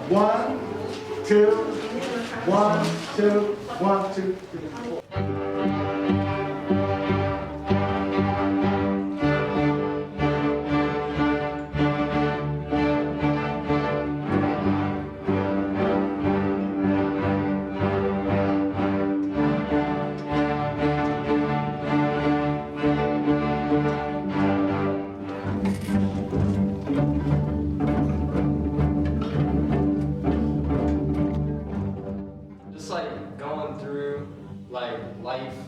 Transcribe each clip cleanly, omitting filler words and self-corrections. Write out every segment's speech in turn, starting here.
1, 2, 1, 2, 1, 2, 3, 4. Life,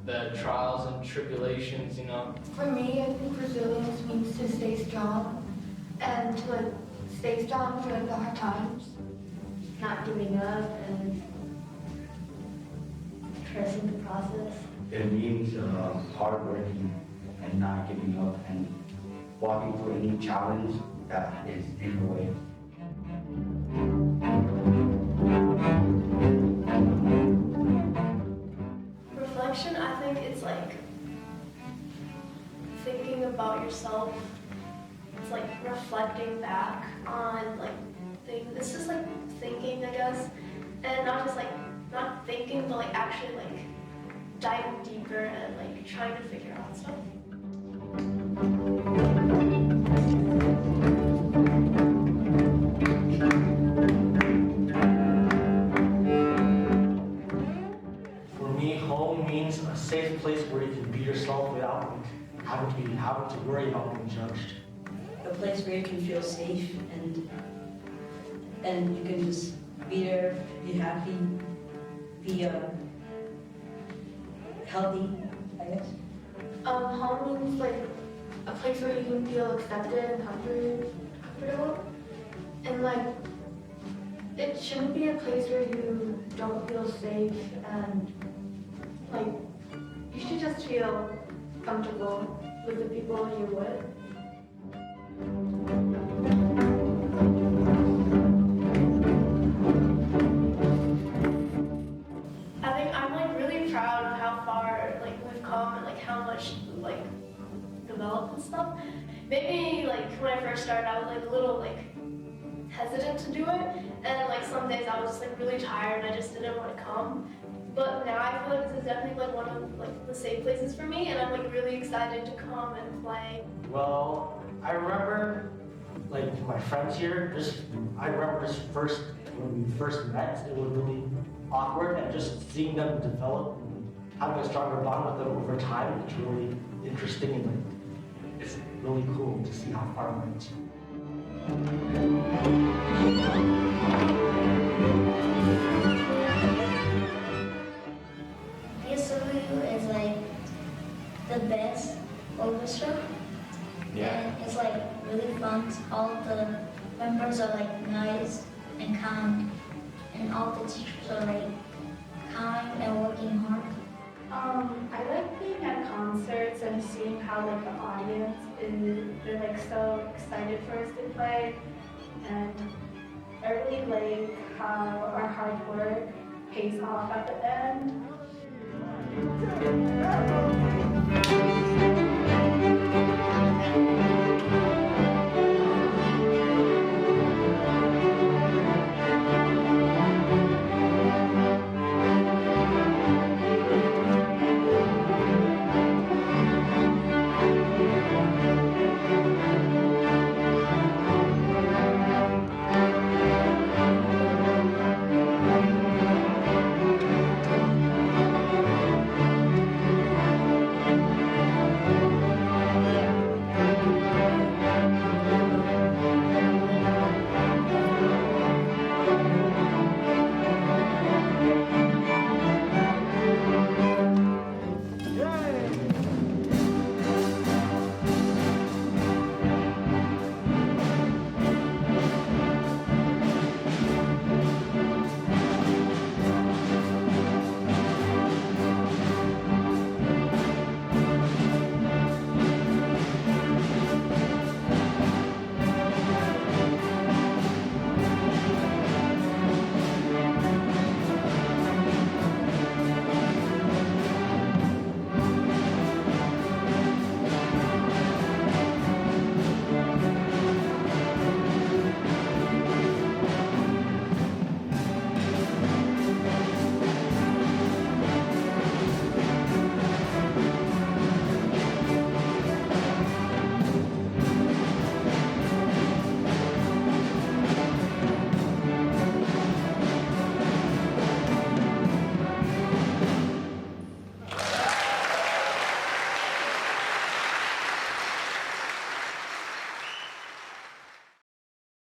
the trials and tribulations, you know. For me, I think resilience means to stay strong and to stay strong during the hard times, not giving up and trusting the process. It means hard working and not giving up and walking through any challenge that is in the way. Reflection, I think it's like thinking about yourself. It's like reflecting back on like things. It's just like thinking, I guess, and not just like not thinking, but like actually like diving deeper and like trying to figure out stuff. A safe place where you can be yourself without having to worry about being judged. A place where you can feel safe and you can just be there, be happy, be healthy, I guess. Home means like a place where you can feel accepted and comfortable, and like it shouldn't be a place where you don't feel safe and like you should just feel comfortable with the people you're with. I think I'm like really proud of how far like we've come and like how much like developed and stuff. Maybe like when I first started, I was like a little like hesitant to do it, and like some days I was just like really tired and I just didn't want to come. But now I feel like this is definitely like one of like the safe places for me, and I'm like really excited to come and play. Well, I remember like my friends here. I remember when we first met, it was really awkward, and just seeing them develop and having a stronger bond with them over time, it's really interesting and like, it's really cool to see how far we went. BSW is like the best orchestra. Yeah. And it's like really fun. All the members are like nice and kind, and all the teachers are like kind and working hard. I like being at concerts and seeing how like the audience they're like so excited for us to play, and I really like how our hard work pays off at the end.